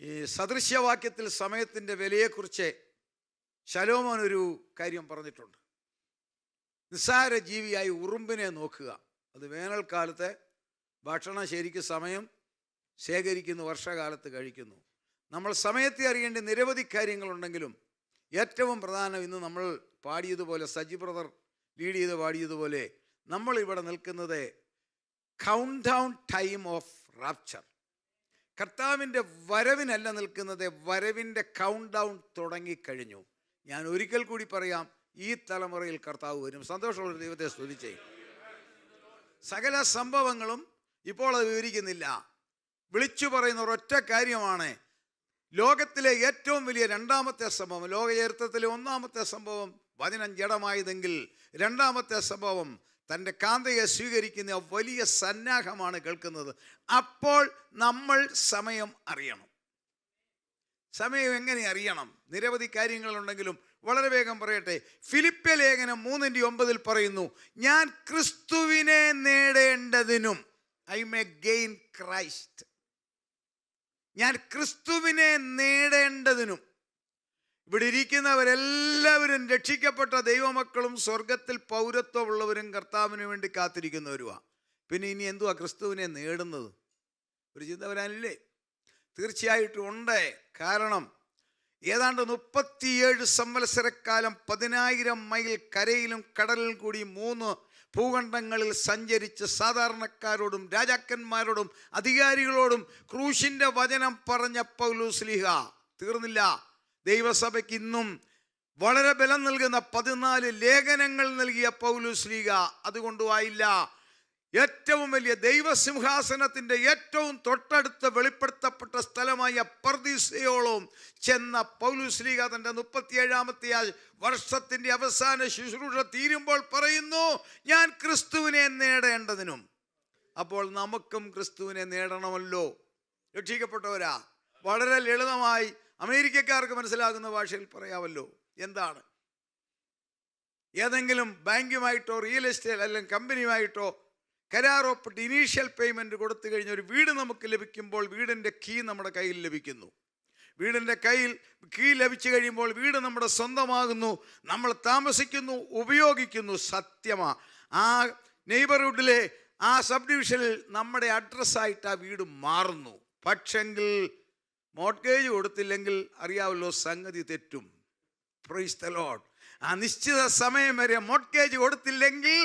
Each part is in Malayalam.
ഈ സദൃശ്യവാക്യത്തിൽ സമയത്തിൻ്റെ വിലയെക്കുറിച്ച് ശലോമോൻ ഒരു കാര്യം പറഞ്ഞിട്ടുണ്ട്. നിസ്സാര ജീവിയായി ഉറുമ്പിനെ നോക്കുക. അത് വേനൽക്കാലത്തെ ഭക്ഷണം ശരിക്കും സമയം ശേഖരിക്കുന്നു, വർഷകാലത്ത് കഴിക്കുന്നു. നമ്മൾ സമയത്തെ അറിയേണ്ട നിരവധി കാര്യങ്ങളുണ്ടെങ്കിലും ഏറ്റവും പ്രധാനം ഇന്ന് നമ്മൾ പാടിയതുപോലെ, സജി ബ്രദർ ലീഡ് ചെയ്ത് പാടിയതുപോലെ, നമ്മൾ ഇവിടെ നിൽക്കുന്നത് count down time of rapture. കർത്താവിൻ്റെ വരവിനല്ല നിൽക്കുന്നത്, വരവിൻ്റെ കൗണ്ട് ഡൗൺ തുടങ്ങിക്കഴിഞ്ഞു. ഞാൻ ഒരിക്കൽ കൂടി പറയാം, ഈ തലമുറയിൽ കർത്താവ് വരും. സന്തോഷമുള്ള ദൈവത്തെ സ്തുതിച്ചേ. സകല സംഭവങ്ങളും ഇപ്പോൾ അത് വിവരിക്കുന്നില്ല. വിളിച്ചു പറയുന്ന ഒരൊറ്റ കാര്യമാണ്, ലോകത്തിലെ ഏറ്റവും വലിയ രണ്ടാമത്തെ സംഭവം, ലോക ചരിത്രത്തിലെ ഒന്നാമത്തെ സംഭവം വചനം ജഡമായതെങ്കിൽ രണ്ടാമത്തെ സംഭവം തൻ്റെ കാന്തയെ സ്വീകരിക്കുന്ന വലിയ സന്നാഹമാണ് കേൾക്കുന്നത്. അപ്പോൾ നമ്മൾ സമയം അറിയണം. സമയം എങ്ങനെ അറിയണം? നിരവധി കാര്യങ്ങളുണ്ടെങ്കിലും വളരെ വേഗം പറയട്ടെ. ഫിലിപ്പ്യ ലേഖനം 3:9 പറയുന്നു, ഞാൻ ക്രിസ്തുവിനെ നേടേണ്ടതിനും, ഐ മേ ഗെയിൻ ക്രൈസ്റ്റ്. ഞാൻ ക്രിസ്തുവിനെ നേടേണ്ടതിനും. ഇവിടെ ഇരിക്കുന്നവരെല്ലാവരും രക്ഷിക്കപ്പെട്ട ദൈവമക്കളും സ്വർഗത്തിൽ പൗരത്വമുള്ളവരും കർത്താവിന് വേണ്ടി കാത്തിരിക്കുന്നവരുമാണ്. പിന്നെ ഇനി എന്തുവാ ക്രിസ്തുവിനെ നേടുന്നത്? ഒരു ചിന്ത വരാനില്ലേ? തീർച്ചയായിട്ടും ഉണ്ട്. കാരണം ഏതാണ്ട് 37 സംവത്സരക്കാലം 10,000 മൈൽ കരയിലും കടലിലും കൂടി 3 ഭൂഖണ്ഡങ്ങളിൽ സഞ്ചരിച്ച് സാധാരണക്കാരോടും രാജാക്കന്മാരോടും അധികാരികളോടും ക്രൂശിൻ്റെ വചനം പറഞ്ഞ പൗലോസ്ലീഹ തീർന്നില്ല. ദൈവസഭയ്ക്ക് ഇന്നും വളരെ ബലം നൽകുന്ന 14 ലേഖനങ്ങൾ നൽകിയ പൗലോസ്ലീഹ അതുകൊണ്ടുമായില്ല. ഏറ്റവും വലിയ ദൈവസിംഹാസനത്തിൻ്റെ ഏറ്റവും തൊട്ടടുത്ത് വെളിപ്പെടുത്തപ്പെട്ട സ്ഥലമായ പർദീസയോളം ചെന്ന പൗലോസ്ലീഹ തൻ്റെ 37ാമത്തെ വർഷത്തിൻ്റെ അവസാന ശുശ്രൂഷ തീരുമ്പോൾ പറയുന്നു, ഞാൻ ക്രിസ്തുവിനെ നേടേണ്ടതിനും. അപ്പോൾ നമുക്കും ക്രിസ്തുവിനെ നേടണമല്ലോ. രക്ഷിക്കപ്പെട്ടവരാ, വളരെ ലളിതമായി അമേരിക്കക്കാർക്ക് മനസ്സിലാകുന്ന ഭാഷയിൽ പറയാമല്ലോ. എന്താണ്? ഏതെങ്കിലും ബാങ്കുമായിട്ടോ റിയൽ എസ്റ്റേറ്റ് അല്ലെങ്കിൽ കമ്പനിയുമായിട്ടോ കരാറൊപ്പിട്ട് ഇനീഷ്യൽ പേയ്മെൻറ്റ് കൊടുത്തു കഴിഞ്ഞ ഒരു വീട് നമുക്ക് ലഭിക്കുമ്പോൾ വീടിൻ്റെ കീ നമ്മുടെ കയ്യിൽ ലഭിക്കുന്നു. വീടിൻ്റെ കീ ലഭിച്ചു കഴിയുമ്പോൾ വീട് നമ്മുടെ സ്വന്തമാകുന്നു. നമ്മൾ താമസിക്കുന്നു, ഉപയോഗിക്കുന്നു. സത്യമാണ്. ആ നെയ്ബർഹുഡിലെ ആ സബ് ഡിവിഷനിൽ നമ്മുടെ അഡ്രസ്സായിട്ട് ആ വീട് മാറുന്നു. പക്ഷെങ്കിൽ മോർട്ട്ഗേജ് കൊടുത്തില്ലെങ്കിൽ അറിയാമല്ലോ, സംഗതി തെറ്റും. Praise the Lord. ആ നിശ്ചിത സമയം വരെ മോർട്ട്ഗേജ് കൊടുത്തില്ലെങ്കിൽ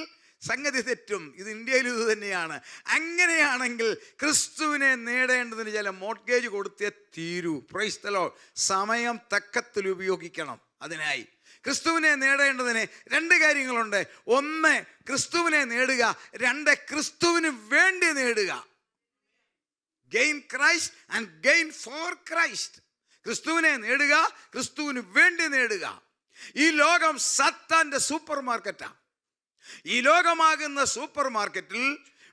സംഗതി തെറ്റും. ഇത് ഇന്ത്യയിലും ഇത് തന്നെയാണ്. അങ്ങനെയാണെങ്കിൽ ക്രിസ്തുവിനെ നേടേണ്ടതിന് ചില മോർട്ട്ഗേജ് കൊടുത്തേ തീരൂ. Praise the Lord. സമയം തക്കത്തിൽ ഉപയോഗിക്കണം. അതിനായി ക്രിസ്തുവിനെ നേടേണ്ടതിന് 2 കാര്യങ്ങളുണ്ട്. 1 ക്രിസ്തുവിനെ നേടുക, 2 ക്രിസ്തുവിന് വേണ്ടി നേടുക. Gain Christ and gain for Christ. ക്രിസ്തുവിനെ നേടുക, ക്രിസ്തുവിന് വേണ്ടി നേടുക. ഈ ലോകം സത്താൻ്റെ സൂപ്പർ മാർക്കറ്റാണ്. ഈ ലോകമാകുന്ന സൂപ്പർ മാർക്കറ്റിൽ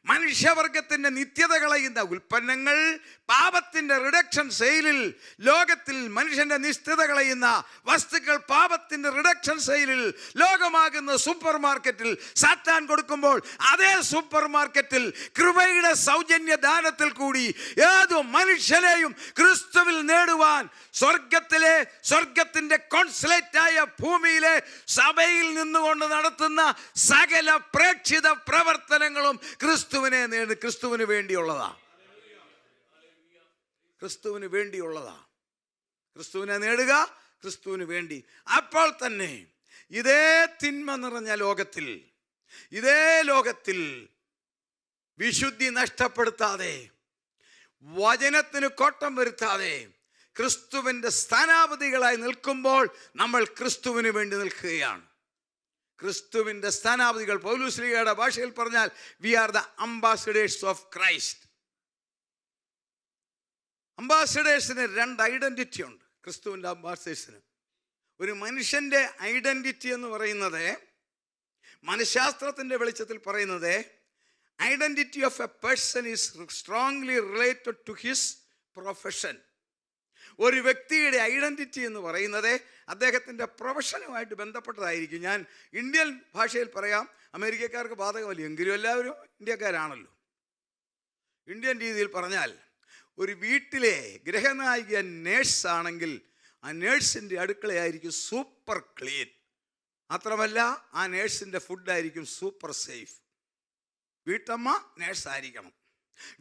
മനുഷ്യവർഗത്തിൻ്റെ നിത്യത കളയുന്ന ഉൽപ്പന്നങ്ങൾ, പാപത്തിൻ്റെ റിഡക്ഷൻ സെയിലിൽ ലോകത്തിൽ മനുഷ്യൻ്റെ നിശ്ചിത കളയുന്ന വസ്തുക്കൾ പാപത്തിൻ്റെ റിഡക്ഷൻ സെയിലിൽ ലോകമാകുന്ന സൂപ്പർ മാർക്കറ്റിൽ സാത്താൻ കൊടുക്കുമ്പോൾ, അതേ സൂപ്പർ മാർക്കറ്റിൽ കൃപയുടെ സൗജന്യ ദാനത്തിൽ കൂടി ഏതു മനുഷ്യനെയും ക്രിസ്തുവിൽ നേടുവാൻ സ്വർഗത്തിൻ്റെ കോൺസുലേറ്റായ ഭൂമിയിലെ സഭയിൽ നിന്നുകൊണ്ട് നടത്തുന്ന സകല പ്രേക്ഷിത പ്രവർത്തനങ്ങളും ക്രിസ്തുവിന് വേണ്ടിയുള്ളതാ. ക്രിസ്തുവിന് വേണ്ടിയുള്ളതാ. ക്രിസ്തുവിനെ നേടുക, ക്രിസ്തുവിന് വേണ്ടി. അപ്പോൾ തന്നെ ഇതേ തിന്മ നിറഞ്ഞ ലോകത്തിൽ, ഇതേ ലോകത്തിൽ വിശുദ്ധി നഷ്ടപ്പെടുത്താതെ, വചനത്തിന് കോട്ടം വരുത്താതെ ക്രിസ്തുവിൻ്റെ സ്ഥാനാപതികളായി നിൽക്കുമ്പോൾ നമ്മൾ ക്രിസ്തുവിന് വേണ്ടി നിൽക്കുകയാണ്. ക്രിസ്തുവിൻ്റെ സ്ഥാനാപതികൾ. പൗലോസ്ലീഹയുടെ ഭാഷയിൽ പറഞ്ഞാൽ we are the ambassadors of Christ. അംബാസഡേഴ്സിന് 2 ഐഡൻറ്റിറ്റി ഉണ്ട്. ക്രിസ്തുവിൻ്റെ അംബാസഡേഴ്സിന് ഒരു മനുഷ്യൻ്റെ ഐഡൻറ്റിറ്റി എന്ന് പറയുന്നത്, മനഃശാസ്ത്രത്തിൻ്റെ വെളിച്ചത്തിൽ പറയുന്നത്, identity of a person is strongly related to his profession. ഒരു വ്യക്തിയുടെ ഐഡൻറ്റിറ്റി എന്ന് പറയുന്നത് അദ്ദേഹത്തിൻ്റെ പ്രൊഫഷനുമായിട്ട് ബന്ധപ്പെട്ടതായിരിക്കും. ഞാൻ ഇന്ത്യൻ ഭാഷയിൽ പറയാം, അമേരിക്കക്കാർക്ക് ബാധകമല്ല, എങ്കിലും എല്ലാവരും ഇന്ത്യക്കാരാണല്ലോ. ഇന്ത്യൻ രീതിയിൽ പറഞ്ഞാൽ ഒരു വീട്ടിലെ ഗൃഹനായിക നേഴ്സാണെങ്കിൽ ആ നേഴ്സിൻ്റെ അടുക്കളയായിരിക്കും സൂപ്പർ ക്ലീൻ. മാത്രമല്ല ആ നേഴ്സിൻ്റെ ഫുഡായിരിക്കും സൂപ്പർ സേഫ്. വീട്ടമ്മ നേഴ്സായിരിക്കണം.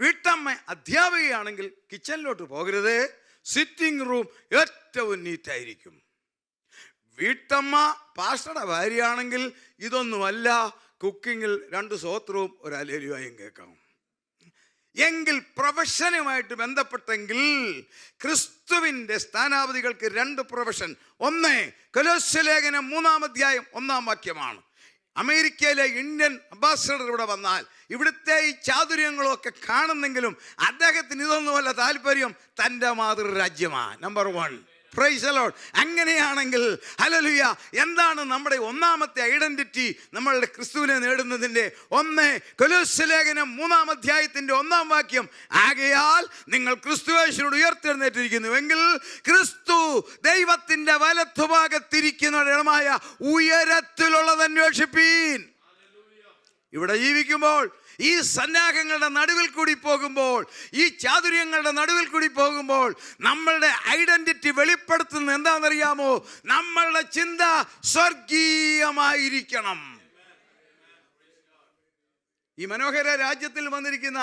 വീട്ടമ്മ അധ്യാപികയാണെങ്കിൽ കിച്ചണിലോട്ട് പോകരുത്, സിറ്റിംഗ് റൂം ഏറ്റവും നീറ്റായിരിക്കും. വീട്ടമ്മ പാസ്റ്ററുടെ ഭാര്യയാണെങ്കിൽ ഇതൊന്നുമല്ല, കുക്കിങ്ങിൽ 2 സ്തോത്രവും ഒരു ഹല്ലേലൂയയും കേൾക്കാം. എങ്കിൽ പ്രൊഫഷനുമായിട്ട് ബന്ധപ്പെട്ടെങ്കിൽ ക്രിസ്തുവിൻ്റെ സ്ഥാനാപതികൾക്ക് 2 പ്രൊഫഷൻ. ഒന്ന് കൊലോസ്യലേഖനം 3-ാം അധ്യായം 1-ാം വാക്യമാണ്. അമേരിക്കയിലെ ഇന്ത്യൻ അംബാസഡർ ഇവിടെ വന്നാൽ ഇവിടുത്തെ ഈ ചാതുര്യങ്ങളൊക്കെ കാണുന്നെങ്കിലും അദ്ദേഹത്തിന് ഇതൊന്നുമല്ല താല്പര്യം, തൻ്റെ മാതൃരാജ്യമാണ് നമ്പർ 1. Praise the Lord. അങ്ങനെയാണെങ്കിൽ ഹല്ലേലൂയ, എന്താണ് നമ്മുടെ ഒന്നാമത്തെ ഐഡന്റിറ്റി? നമ്മളുടെ ക്രിസ്തുവിനെ നേടുന്നതിൻ്റെ 1 കൊലോസ്യലേഖനം 3-ാം അധ്യായത്തിൻ്റെ 1-ാം വാക്യം. ആകയാൽ നിങ്ങൾ ക്രിസ്തുയേശുവിനോട് ഉയർത്തെഴുന്നേറ്റിരിക്കുന്നുവെങ്കിൽ ക്രിസ്തു ദൈവത്തിൻ്റെ വലത്തുഭാഗത്തിരിക്കുന്നവരുമായ ഉയരത്തിലുള്ളത് അന്വേഷിപ്പീൻ. ഇവിടെ ജീവിക്കുമ്പോൾ, ഈ സന്നാഹങ്ങളുടെ നടുവിൽ കൂടി പോകുമ്പോൾ, ഈ ചാതുര്യങ്ങളുടെ നടുവിൽ കൂടി പോകുമ്പോൾ നമ്മളുടെ ഐഡന്റിറ്റി വെളിപ്പെടുത്തുന്നത് എന്താണെന്നറിയാമോ? നമ്മളുടെ ചിന്ത സ്വർഗീയമായിരിക്കണം. ഈ മനോഹര രാജ്യത്തിൽ വന്നിരിക്കുന്ന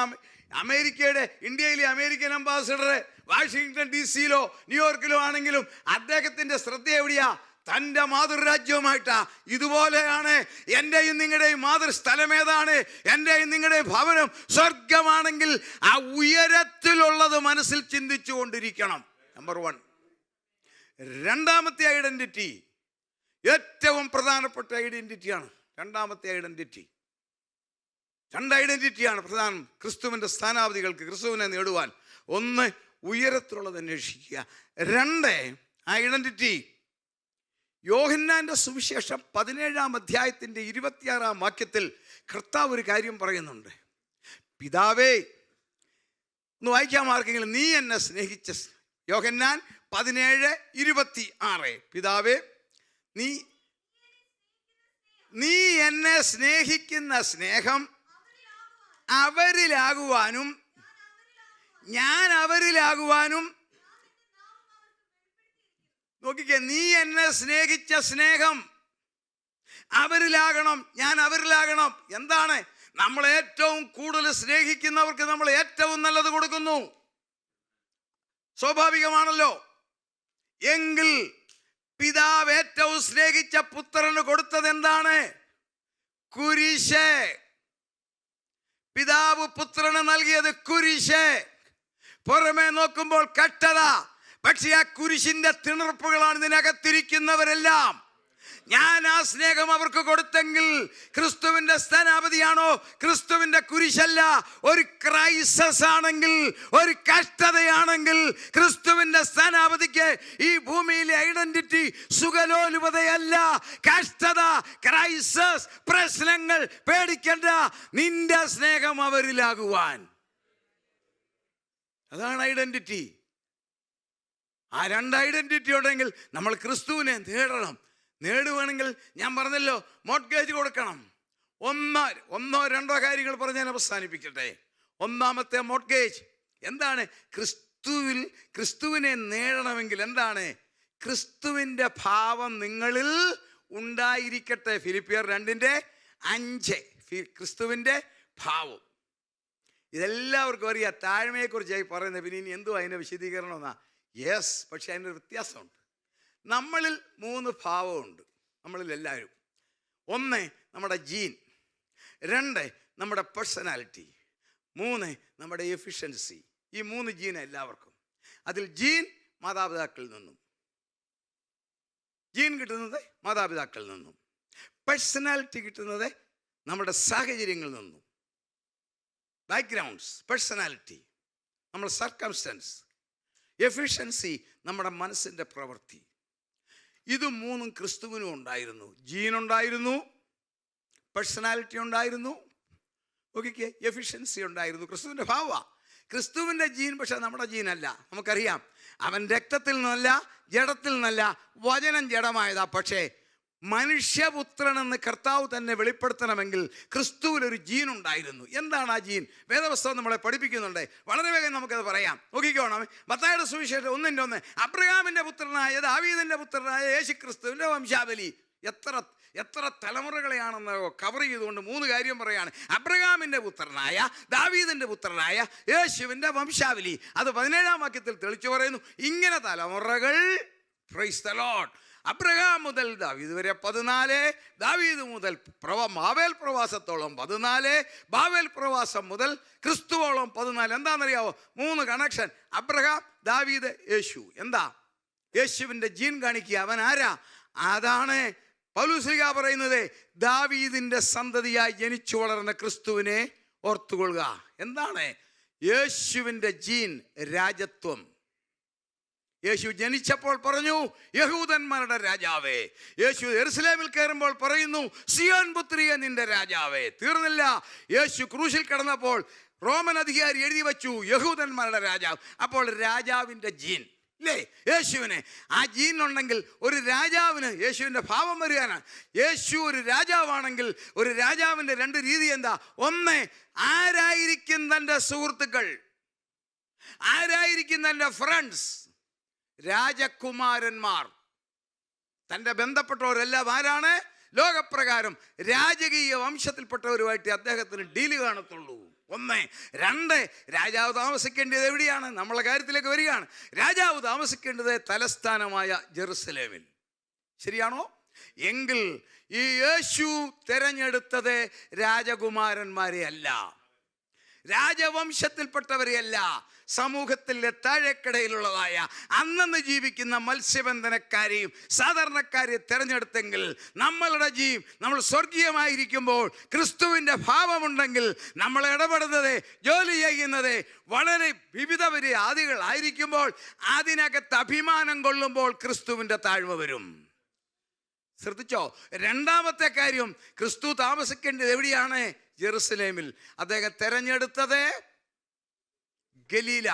ഇന്ത്യയിലെ അമേരിക്കൻ അംബാസഡർ വാഷിങ്ടൺ DC-യിലോ ന്യൂയോർക്കിലോ ആണെങ്കിലും അദ്ദേഹത്തിൻ്റെ ശ്രദ്ധ എവിടെയാ? തൻ്റെ മാതൃരാജ്യവുമായിട്ടാ. ഇതുപോലെയാണ് എൻ്റെയും നിങ്ങളുടെയും മാതൃസ്ഥലം ഏതാണ്? എൻ്റെയും നിങ്ങളുടെയും ഭവനം സ്വർഗമാണെങ്കിൽ ആ ഉയരത്തിലുള്ളത് മനസ്സിൽ ചിന്തിച്ചു കൊണ്ടിരിക്കണം. നമ്പർ 1. രണ്ടാമത്തെ ഐഡന്റിറ്റി ഏറ്റവും പ്രധാനപ്പെട്ട ഐഡന്റിറ്റിയാണ്. രണ്ടാമത്തെ ഐഡന്റിറ്റി, 2 ഐഡന്റിറ്റിയാണ് പ്രധാനം ക്രിസ്തുവിൻ്റെ സ്ഥാനാപതികൾക്ക് ക്രിസ്തുവിനെ നേടുവാൻ. 1 ഉയരത്തിലുള്ളത് അന്വേഷിക്കുക. 2 ഐഡന്റിറ്റി യോഹന്നാന്റെ സുവിശേഷം 17-ാം അധ്യായത്തിൻ്റെ 26-ാം വാക്യത്തിൽ കർത്താവ് ഒരു കാര്യം പറയുന്നുണ്ട്. പിതാവേ, ഒന്ന് വായിക്കാം ആർക്കെങ്കിലും. നീ എന്നെ സ്നേഹിച്ച, യോഹന്നാൻ 17:26. പിതാവേ, നീ എന്നെ സ്നേഹിക്കുന്ന സ്നേഹം അവരിലാകുവാനും ഞാൻ അവരിലാകുവാനും. നോക്കിക്കേ, നീ എന്നെ സ്നേഹിച്ച സ്നേഹം അവരിലാകണം, ഞാൻ അവരിലാകണം. എന്താണ്? നമ്മൾ ഏറ്റവും കൂടുതൽ സ്നേഹിക്കുന്നവർക്ക് നമ്മൾ ഏറ്റവും നല്ലത് കൊടുക്കുന്നു. സ്വാഭാവികമാണല്ലോ. എങ്കിൽ പിതാവ് ഏറ്റവും സ്നേഹിച്ച പുത്രന് കൊടുത്തത് എന്താണ്? കുരിശ്. പിതാവ് പുത്രന് നൽകിയത് കുരിശ്. പുറമേ നോക്കുമ്പോൾ കട്ടത, പക്ഷെ ആ കുരിശിന്റെ തിണർപ്പുകളാണ് ഇതിനകത്തിരിക്കുന്നവരെല്ലാം. ഞാൻ ആ സ്നേഹം അവർക്ക് കൊടുത്തെങ്കിൽ ക്രിസ്തുവിന്റെ സ്ഥാനാപതിയാണോ? ക്രിസ്തുവിന്റെ കുരിശല്ല. ഒരു ക്രൈസസ് ആണെങ്കിൽ, ഒരു കഷ്ടതയാണെങ്കിൽ ക്രിസ്തുവിന്റെ സ്ഥാനാപതിക്ക് ഈ ഭൂമിയിലെ ഐഡന്റിറ്റി സുഖലോലുപതയല്ല, കഷ്ടത, ക്രൈസസ്, പ്രശ്നങ്ങൾ. പേടിക്കണ്ട, നിന്റെ സ്നേഹം അവരിലാകുവാൻ. അതാണ് ഐഡന്റിറ്റി. ആ 2 ഐഡന്റിറ്റി ഉണ്ടെങ്കിൽ നമ്മൾ ക്രിസ്തുവിനെ നേടണം. നേടുവാണെങ്കിൽ ഞാൻ പറഞ്ഞല്ലോ, മോർട്ട്ഗേജ് കൊടുക്കണം. ഒന്നോ രണ്ടോ കാര്യങ്ങൾ പറഞ്ഞ് ഞാൻ അവസാനിപ്പിക്കട്ടെ. ഒന്നാമത്തെ മോർട്ട്ഗേജ് എന്താണ്? ക്രിസ്തുവിനെ നേടണമെങ്കിൽ എന്താണ്? ക്രിസ്തുവിൻ്റെ ഭാവം നിങ്ങളിൽ ഉണ്ടായിരിക്കട്ടെ. ഫിലിപ്പിയർ 2:5. ക്രിസ്തുവിൻ്റെ ഭാവം. ഇതെല്ലാവർക്കും അറിയാം. താഴ്മയെക്കുറിച്ചായി പറയുന്നത്. പിന്നെ ഇനി എന്തുവാ അതിൻ്റെ വിശദീകരണം എന്നാ? യെസ്, പക്ഷെ അതിൻ്റെ വ്യത്യാസമുണ്ട്. നമ്മളിൽ 3 ഭാവമുണ്ട്, നമ്മളിൽ എല്ലാവരും. 1 നമ്മുടെ ജീൻ, 2 നമ്മുടെ പേഴ്സണാലിറ്റി, 3 നമ്മുടെ എഫിഷ്യൻസി. ഈ 3 ജീൻ എല്ലാവർക്കും. അതിൽ ജീൻ മാതാപിതാക്കളിൽ നിന്നും, ജീൻ കിട്ടുന്നത് മാതാപിതാക്കളിൽ നിന്നും. പേഴ്സണാലിറ്റി കിട്ടുന്നത് നമ്മുടെ സാഹചര്യങ്ങളിൽ നിന്നും. ബാക്ക്ഗ്രൗണ്ട്സ്, പേഴ്സണാലിറ്റി, നമ്മുടെ സർക്കംസ്റ്റൻസ്. എഫിഷ്യൻസി നമ്മുടെ മനസ്സിൻ്റെ പ്രവൃത്തി. ഇത് 3 ക്രിസ്തുവിനും ഉണ്ടായിരുന്നു. ജീൻ ഉണ്ടായിരുന്നു, പേഴ്സണാലിറ്റി ഉണ്ടായിരുന്നു, ഓക്കെ, എഫിഷ്യൻസി ഉണ്ടായിരുന്നു. ക്രിസ്തുവിൻ്റെ ഭാവ, ക്രിസ്തുവിൻ്റെ ജീൻ. പക്ഷെ നമ്മുടെ ജീനല്ല. നമുക്കറിയാം, അവൻ രക്തത്തിൽ നിന്നല്ല, ജഡത്തിൽ നിന്നല്ല, വചനം ജഡമായതാ. പക്ഷേ മനുഷ്യപുത്രൻ എന്ന് കർത്താവ് തന്നെ വെളിപ്പെടുത്തണമെങ്കിൽ ക്രിസ്തുവിലൊരു ജീൻ ഉണ്ടായിരുന്നു. എന്താണ് ആ ജീൻ? വേദപുസ്തകം നമ്മളെ പഠിപ്പിക്കുന്നുണ്ട്. വളരെ വേഗം നമുക്കത് പറയാം. നോക്കിക്കോണം. മത്തായിയുടെ സുവിശേഷം 1:1. അബ്രഹാമിൻ്റെ പുത്രനായ ദാവീദിൻ്റെ പുത്രനായ യേശു ക്രിസ്തുവിൻ്റെ വംശാവലി. എത്ര തലമുറകളെയാണെന്ന് കവർ ചെയ്തുകൊണ്ട് 3 കാര്യം പറയാണ്. അബ്രഹാമിൻ്റെ പുത്രനായ ദാവീദിൻ്റെ പുത്രനായ യേശുവിൻ്റെ വംശാവലി. അത് 17-ാം വാക്യത്തിൽ തെളിച്ചു പറയുന്നു. ഇങ്ങനെ തലമുറകൾ. Praise the Lord. അബ്രഹാം മുതൽ ദാവീദ് വരെ 14, ദാവീദ് മുതൽ ബാബേൽ പ്രവാസത്തോളം 14, ബാബേൽ പ്രവാസം മുതൽ ക്രിസ്തുവോളം 14. എന്താണെന്നറിയാവോ? 3 കണക്ഷൻ. അബ്രഹാം, ദാവീദ്, യേശു. എന്താ? യേശുവിൻ്റെ ജീൻ കാണിക്കുക. അവൻ ആരാ? അതാണ് പൗലോസ് പറയുന്നത്. ദാവീദിൻ്റെ സന്തതിയായി ജനിച്ചു വളർന്ന ക്രിസ്തുവിനെ ഓർത്തുകൊള്ളുക. എന്താണ് യേശുവിൻ്റെ ജീൻ? രാജത്വം. യേശു ജനിച്ചപ്പോൾ പറഞ്ഞു യഹൂദന്മാരുടെ രാജാവേ. യേശു യെരുശലേമിൽ കയറുമ്പോൾ പറയുന്നു സിയോൻ പുത്രിയെ നിന്റെ രാജാവേ. തീർന്നില്ല. യേശു ക്രൂശിൽ കിടന്നപ്പോൾ റോമൻ അധികാരി എഴുതി വച്ചു യഹൂദന്മാരുടെ രാജാവ്. അപ്പോൾ രാജാവിൻ്റെ ജീൻ ഇല്ലേ യേശുവിന്? ആ ജീനുണ്ടെങ്കിൽ ഒരു രാജാവിന് യേശുവിൻ്റെ ഭാവം വരികയാണ്. യേശു ഒരു രാജാവാണെങ്കിൽ ഒരു രാജാവിൻ്റെ 2 രീതി എന്താ? ഒന്ന്, ആരായിരിക്കും തൻ്റെ സുഹൃത്തുക്കൾ, ആരായിരിക്കും തൻ്റെ ഫ്രണ്ട്സ്? രാജകുമാരന്മാർ. തൻ്റെ ബന്ധപ്പെട്ടവരെല്ലാം ആരാണ്? ലോകപ്രകാരം രാജകീയ വംശത്തിൽപ്പെട്ടവരുമായിട്ട് അദ്ദേഹത്തിന് ഡീല് കാണത്തുള്ളൂ. 1. 2, രാജാവ് താമസിക്കേണ്ടത് എവിടെയാണ്? നമ്മളെ കാര്യത്തിലേക്ക് വരികയാണ്. രാജാവ് താമസിക്കേണ്ടത് തലസ്ഥാനമായ ജെറുസലേമിൽ. ശരിയാണോ? എങ്കിൽ ഈ യേശു തെരഞ്ഞെടുത്തത് രാജകുമാരന്മാരെ അല്ല, രാജവംശത്തിൽപ്പെട്ടവരെയല്ല, സമൂഹത്തിലെ താഴേക്കടയിലുള്ളതായ അന്നന്ന് ജീവിക്കുന്ന മത്സ്യബന്ധനക്കാരെയും സാധാരണക്കാരെ തിരഞ്ഞെടുത്തെങ്കിൽ നമ്മളുടെ നമ്മൾ സ്വർഗീയമായിരിക്കുമ്പോൾ ക്രിസ്തുവിൻ്റെ ഭാവമുണ്ടെങ്കിൽ നമ്മൾ ഇടപെടുന്നത്, ജോലി ചെയ്യുന്നത് വളരെ വിവിധ ആദികളായിരിക്കുമ്പോൾ അതിനകത്ത് അഭിമാനം കൊള്ളുമ്പോൾ ക്രിസ്തുവിൻ്റെ താഴ്മ വരും. ശ്രദ്ധിച്ചോ? 2-ാമത്തെ കാര്യം, ക്രിസ്തു താമസിക്കേണ്ടത് എവിടെയാണ്? ജെറുസലേമിൽ. അദ്ദേഹം തെരഞ്ഞെടുത്തത് ഗലീല.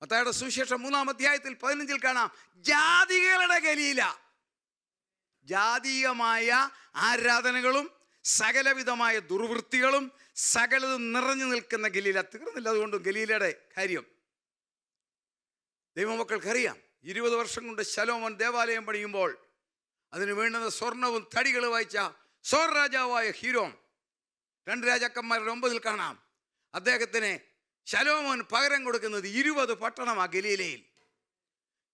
മത്തായിയുടെ സുവിശേഷം 3-ാം അധ്യായത്തിൽ 15 കാണാം, ജാതികളുടെ ഗലീല. ജാതീയമായ ആരാധനകളും സകലവിധമായ ദുർവൃത്തികളും സകലതും നിറഞ്ഞു നിൽക്കുന്ന ഗലീല. തീർന്നില്ല. അതുകൊണ്ട് ഗലീലയുടെ കാര്യം ദൈവമക്കൾക്കറിയാം. 20 വർഷം കൊണ്ട് ശലോമോൻ ദേവാലയം പണിയുമ്പോൾ അതിന് വേണ്ടുന്ന സ്വർണവും തടികളും വായിച്ച സോർ രാജാവായ ഹീരോം 2 രാജാക്കന്മാരുടെ 9 കാണാം. അദ്ദേഹത്തിന് ശലോമോൻ പകരം കൊടുക്കുന്നത് 20 പട്ടണമാണ് ഗലീലയിൽ.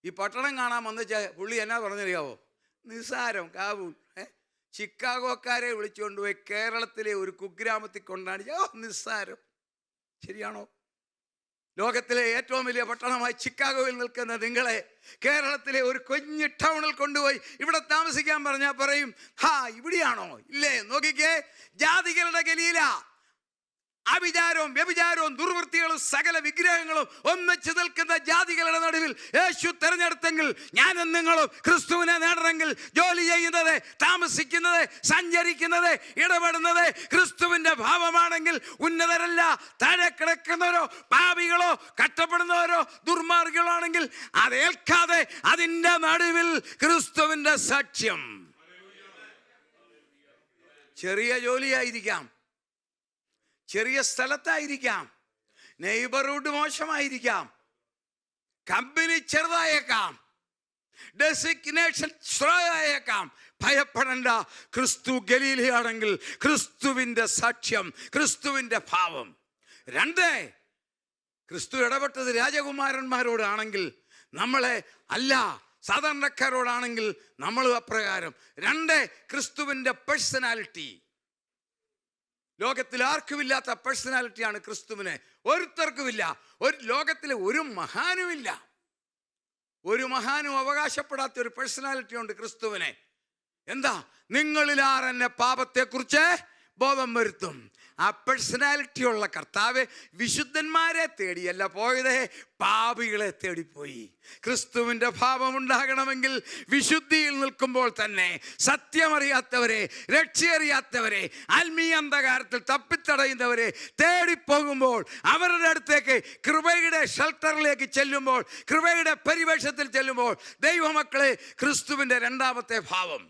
ഈ പട്ടണം കാണാൻ വന്ന് പുള്ളി എന്നാ പറഞ്ഞറിയാവോ? നിസ്സാരം. കാബൂൾ ചിക്കാഗോക്കാരെ വിളിച്ചുകൊണ്ടുപോയി കേരളത്തിലെ ഒരു കുഗ്രാമത്തിൽ കൊണ്ടാണ്. നിസ്സാരം. ശരിയാണോ? ലോകത്തിലെ ഏറ്റവും വലിയ പട്ടണമായി ചിക്കാഗോയിൽ നിൽക്കുന്ന നിങ്ങളെ കേരളത്തിലെ ഒരു കുഞ്ഞു ടൗണിൽ കൊണ്ടുപോയി ഇവിടെ താമസിക്കാൻ പറഞ്ഞാൽ പറയും, ഇവിടെയാണോ? ഇല്ലേ? നോക്കിക്കേ, ജാതികളുടെ ഗലീല. അവിചാരവും വ്യഭിചാരവും ദുർവൃത്തികളും സകല വിഗ്രഹങ്ങളും ഒന്നിച്ചു നിൽക്കുന്ന ജാതികളുടെ നടുവിൽ യേശു തെരഞ്ഞെടുത്തെങ്കിൽ ഞാനും നിങ്ങളും ക്രിസ്തുവിനെ നേടണമെങ്കിൽ ജോലി ചെയ്യുന്നത്, താമസിക്കുന്നത്, സഞ്ചരിക്കുന്നത്, ഇടപെടുന്നത് ക്രിസ്തുവിന്റെ ഭാവമാണെങ്കിൽ ഉന്നതരല്ല, താഴെ കിടക്കുന്നവരോ പാപികളോ കഷ്ടപ്പെടുന്നവരോ ദുർമാർഗികളാണെങ്കിൽ അതേൽക്കാതെ അതിൻ്റെ നടുവിൽ ക്രിസ്തുവിന്റെ സാക്ഷ്യം. ചെറിയ ജോലിയായിരിക്കാം, ചെറിയ സ്ഥലത്തായിരിക്കാം, നെയ്ബർഹുഡ് മോശമായിരിക്കാം, കമ്പനി ചെറുതായേക്കാം, ഡെസിഗ്നേഷൻ സ്ലോയായേക്കാം. ഭയപ്പെടേണ്ട. ക്രിസ്തു ഗലീലയാണെങ്കിൽ ക്രിസ്തുവിൻ്റെ സാക്ഷ്യം, ക്രിസ്തുവിൻ്റെ ഭാവം. 2, ക്രിസ്തു ഇടപെട്ടത് രാജകുമാരന്മാരോടാണെങ്കിൽ നമ്മളെ അല്ല, സാധാരണക്കാരോടാണെങ്കിൽ നമ്മൾ അപ്രകാരം. 2, ക്രിസ്തുവിൻ്റെ പേഴ്സണാലിറ്റി. ലോകത്തിൽ ആർക്കുമില്ലാത്ത പേഴ്സണാലിറ്റിയാണ് ക്രിസ്തുവിന്. ഒരുത്തർക്കുമില്ല. ലോകത്തിലെ ഒരു മഹാനുമില്ല, ഒരു മഹാനും അവകാശപ്പെടാത്ത ഒരു പേഴ്സണാലിറ്റി ഉണ്ട് ക്രിസ്തുവിനെ. എന്താ? നിങ്ങളിലാർ എന്നെ പാപത്തെക്കുറിച്ച് ബോധം വരുത്തും. ആ പേഴ്സണാലിറ്റി ഉള്ള കർത്താവ് വിശുദ്ധന്മാരെ തേടിയല്ല പോയത്, പാപികളെ തേടിപ്പോയി. ക്രിസ്തുവിൻ്റെ ഭാവം ഉണ്ടാകണമെങ്കിൽ വിശുദ്ധിയിൽ നിൽക്കുമ്പോൾ തന്നെ സത്യമറിയാത്തവരെ, രക്ഷയറിയാത്തവരെ, ആത്മീയ അന്ധകാരത്തിൽ തപ്പിത്തടയുന്നവരെ തേടിപ്പോകുമ്പോൾ, അവരുടെ അടുത്തേക്ക് കൃപയുടെ ഷെൽട്ടറിലേക്ക് ചെല്ലുമ്പോൾ, കൃപയുടെ പരിവേഷത്തിൽ ചെല്ലുമ്പോൾ, ദൈവമക്കളെ, ക്രിസ്തുവിൻ്റെ രണ്ടാമത്തെ ഭാവം.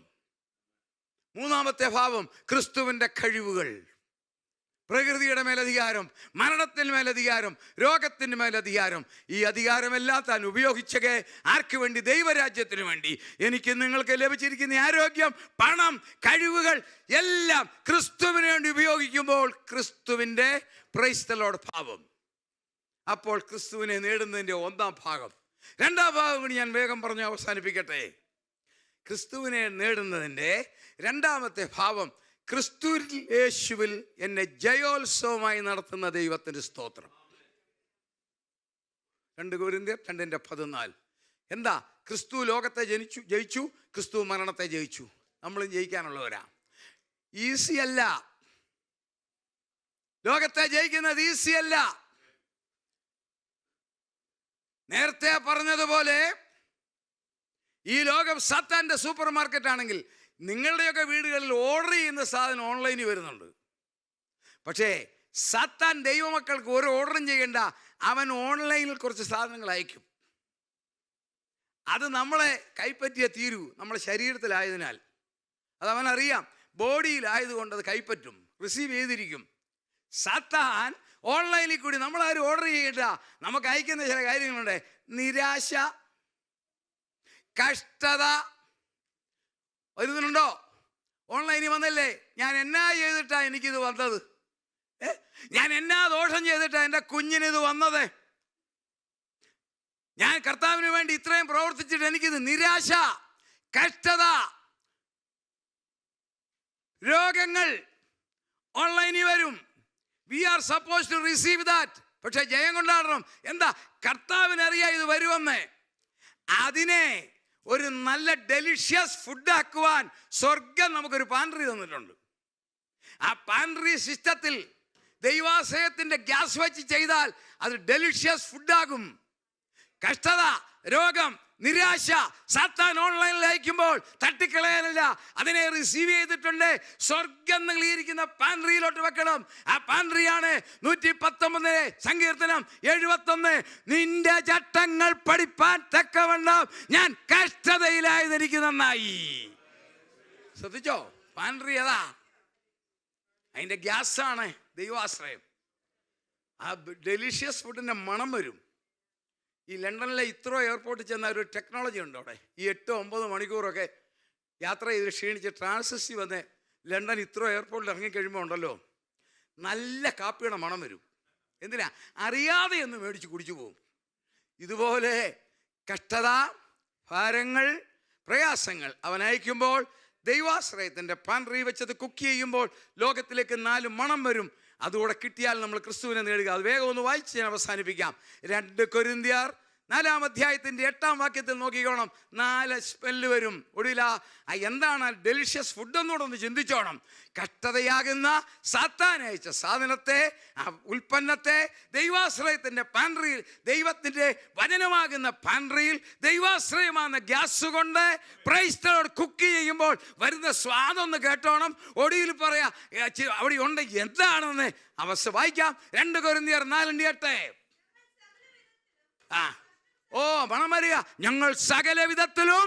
മൂന്നാമത്തെ ഭാവം ക്രിസ്തുവിൻ്റെ കഴിവുകൾ. പ്രകൃതിയുടെ മേലധികാരം, മരണത്തിന് മേലധികാരം, രോഗത്തിന് മേലധികാരം. ഈ അധികാരമെല്ലാം താൻ ഉപയോഗിച്ചത് ആർക്ക് വേണ്ടി? ദൈവരാജ്യത്തിന് വേണ്ടി. എനിക്ക് നിങ്ങൾക്ക് ലഭിച്ചിരിക്കുന്ന ആരോഗ്യം, പണം, കഴിവുകൾ എല്ലാം ക്രിസ്തുവിന് വേണ്ടി ഉപയോഗിക്കുമ്പോൾ ക്രിസ്തുവിൻ്റെ പ്രൈസ് ദി ലോർഡ് ഭാവം. അപ്പോൾ ക്രിസ്തുവിനെ നേടുന്നതിൻ്റെ ഒന്നാം ഭാഗം. രണ്ടാം ഭാഗം കൂടി ഞാൻ വേഗം പറഞ്ഞ് അവസാനിപ്പിക്കട്ടെ. ക്രിസ്തുവിനെ നേടുന്നതിൻ്റെ രണ്ടാമത്തെ ഭാവം, ക്രിസ്തു യേശുവിൽ എന്നെ ജയോത്സവമായി നടത്തുന്ന ദൈവത്തിൻ്റെ സ്തോത്രം. 2 കൊരിന്ത്യർ 2:14. എന്താ? ക്രിസ്തു ലോകത്തെ ജയിച്ചു, ക്രിസ്തു മരണത്തെ ജയിച്ചു. നമ്മളും ജയിക്കാനുള്ളവരാ. ഈസി അല്ല. ലോകത്തെ ജയിക്കുന്നത് ഈസി അല്ല. നേരത്തെ പറഞ്ഞതുപോലെ ഈ ലോകം സാത്താൻ്റെ സൂപ്പർ മാർക്കറ്റ് ആണെങ്കിൽ നിങ്ങളുടെയൊക്കെ വീടുകളിൽ ഓർഡർ ചെയ്യുന്ന സാധനം ഓൺലൈനിൽ വരുന്നുണ്ട്. പക്ഷേ സാത്താൻ ദൈവമക്കൾക്ക് ഒരു ഓർഡറും ചെയ്യേണ്ട, അവൻ ഓൺലൈനിൽ കുറച്ച് സാധനങ്ങൾ അയക്കും. അത് നമ്മളെ കൈപ്പറ്റിയേ തീരൂ, നമ്മുടെ ശരീരത്തിലായതിനാൽ. അത് അവനറിയാം, ബോഡിയിലായതുകൊണ്ട് അത് കൈപ്പറ്റും, റിസീവ് ചെയ്തിരിക്കും. സാത്താൻ ഓൺലൈനിൽ കൂടി നമ്മളാരും ഓർഡർ ചെയ്യേണ്ട, നമുക്ക് അയക്കുന്ന ചില കാര്യങ്ങളുണ്ട്. നിരാശ, കഷ്ടത വരുന്നുണ്ടോ? ഓൺലൈനിൽ വന്നല്ലേ, ഞാൻ എന്നാ ചെയ്തിട്ടാ എനിക്കിത് വന്നത്? ഞാൻ എന്നാ ദോഷം ചെയ്തിട്ടാ എൻ്റെ കുഞ്ഞിനിത് വന്നത്? ഞാൻ കർത്താവിന് വേണ്ടി ഇത്രയും പ്രവർത്തിച്ചിട്ട് എനിക്കിത്. നിരാശ, കഷ്ടത, രോഗങ്ങൾ ഓൺലൈനിൽ വരും. We are suppose to receive that. പക്ഷെ ജയം കൊണ്ടാടണം. എന്താ? കർത്താവിനറിയാം ഇത് വരുമെന്ന്. അതിനെ ഒരു നല്ല ഡെലിഷ്യസ് ഫുഡാക്കുവാൻ സ്വർഗം നമുക്കൊരു പാൻട്രി തന്നിട്ടുണ്ട്. ആ പാൻട്രി സിസ്റ്റത്തിൽ ദൈവാശ്രയത്തിൻ്റെ ഗ്യാസ് വെച്ച് ചെയ്താൽ അത് ഡെലിഷ്യസ് ഫുഡാകും. കഷ്ടത, രോഗം, നിരാശ സാത്താൻ ഓൺലൈനിൽ അയക്കുമ്പോൾ തട്ടിക്കളയാനല്ല, അതിനെ റിസീവ് ചെയ്തിട്ടുണ്ട്. സ്വർഗം നിങ്ങളിരിക്കുന്ന പാൻട്രിയിലോട്ട് വെക്കണം. ആ പാൻട്രിയാണ് 119 സങ്കീർത്തനം 71. നിന്റെ ചട്ടങ്ങൾ പഠിപ്പാൻ തക്കവണ്ണം ഞാൻ കഷ്ടതയിലായത് എനിക്ക് നന്നായി. ശ്രദ്ധിച്ചോ? പാൻട്രി അതാ, അതിൻ്റെ ഗ്യാസാണ് ദൈവാശ്രയം. ആ ഡെലിഷ്യസ് ഫുഡിൻ്റെ മണം വരും. ഈ ലണ്ടനിലെ ഇത്രോ എയർപോർട്ടിൽ ചെന്ന ഒരു ടെക്നോളജി ഉണ്ട് അവിടെ. ഈ 8-9 മണിക്കൂറൊക്കെ യാത്ര ചെയ്ത് ക്ഷീണിച്ച് ട്രാൻസിസ്റ്റ് വന്ന് ലണ്ടൻ ഇത്രോ എയർപോർട്ടിൽ ഇറങ്ങിക്കഴിയുമ്പോൾ ഉണ്ടല്ലോ, നല്ല കാപ്പിയുടെ മണം വരും. എന്തിനാ? അറിയാതെ ഒന്ന് മേടിച്ച് കുടിച്ചു പോകും. ഇതുപോലെ കഷ്ടത, ഭാരങ്ങൾ, പ്രയാസങ്ങൾ അവൻ അയക്കുമ്പോൾ ദൈവാശ്രയത്തിൻ്റെ പാൻട്രി വെച്ചത് കുക്ക് ചെയ്യുമ്പോൾ ലോകത്തിലേക്ക് 4 മണം വരും. അതുകൂടെ കിട്ടിയാൽ നമ്മൾ ക്രിസ്തുവിനെ നേടുക. അത് വേഗം ഒന്ന് വായിച്ച് ഞാൻ അവസാനിപ്പിക്കാം. 2 കൊരിന്ത്യർ 4-ാം അധ്യായത്തിൻ്റെ 8-ാം വാക്യത്തിൽ നോക്കിക്കോണം. 4 സ്മെല്ല് വരും. ഒടുവിൽ എന്താണ് ഡെലിഷ്യസ് ഫുഡ് എന്നോട് ഒന്ന് ചിന്തിച്ചോണം. കഷ്ടതയാകുന്ന സാത്താൻ അയച്ച സാധനത്തെ, ആ ഉൽപ്പന്നത്തെ ദൈവാശ്രയത്തിൻ്റെ പാൻട്രിയിൽ, ദൈവത്തിൻ്റെ വചനമാകുന്ന പാൻട്രിയിൽ ദൈവാശ്രയമാകുന്ന ഗ്യാസ് കൊണ്ട് പ്രൈസ് ദി ലോർഡ് കുക്ക് ചെയ്യുമ്പോൾ വരുന്ന സ്വാദൊന്ന് കേട്ടോണം. ഒടുവിൽ പറയാ അവിടെ ഉണ്ട് എന്താണെന്ന് അവസ്ഥ വായിക്കാം. 2 കൊരിന്ത്യർ 4:8. മണം വരിക. ഞങ്ങൾ സകല വിധത്തിലും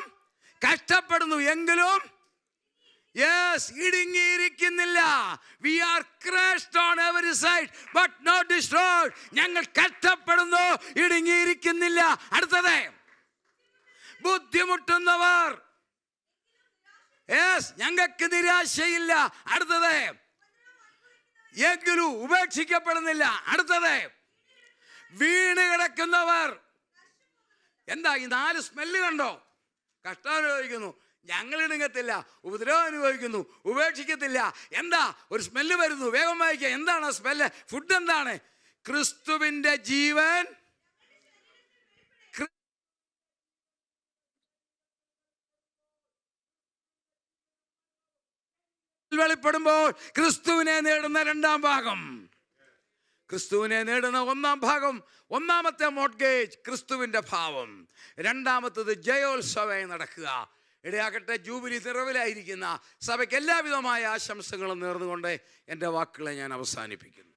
കഷ്ടപ്പെടുന്നു എങ്കിലും ഇടുങ്ങിയിരിക്കുന്നില്ല. We are crushed on every side but not destroyed. ഞങ്ങൾ കഷ്ടപ്പെടുന്നു, ഇടുങ്ങിയിരിക്കുന്നില്ല. അടുത്തത്, ബുദ്ധിമുട്ടുന്നവർ. ഞങ്ങൾക്ക് നിരാശയില്ല. അടുത്തത്, എങ്കിലും ഉപേക്ഷിക്കപ്പെടുന്നില്ല. അടുത്തത്, വീണ് കിടക്കുന്നവർ. എന്താ ഈ 4 സ്മെല്ല് കണ്ടോ? കഷ്ടം അനുഭവിക്കുന്നു, ഞങ്ങൾ ഇടുങ്ങത്തില്ല, ഉപദ്രവം അനുഭവിക്കുന്നു, ഉപേക്ഷിക്കത്തില്ല. എന്താ? ഒരു സ്മെല്ല് വരുന്നു. വേഗം വായിക്കുക. എന്താണ് ആ സ്മെല്ല്? ഫുഡ് എന്താണ്? ക്രിസ്തുവിൻ്റെ ജീവൻ വെളിപ്പെടുമ്പോൾ ക്രിസ്തുവിനെ നേടുന്ന രണ്ടാം ഭാഗം, ക്രിസ്തുവിനെ നേടുന്ന ഒന്നാം ഭാഗം, ഒന്നാമത്തെ മോർഗേജ് ക്രിസ്തുവിൻ്റെ ഭാവം, രണ്ടാമത്തത് ജയോത്സവം നടക്കുക. ഇടയാകട്ടെ. ജൂബിലി നിറവിലായിരിക്കുന്ന സഭയ്ക്ക് എല്ലാവിധമായ ആശംസകളും നേർന്നുകൊണ്ട് എൻ്റെ വാക്കുകളെ ഞാൻ അവസാനിപ്പിക്കുന്നു.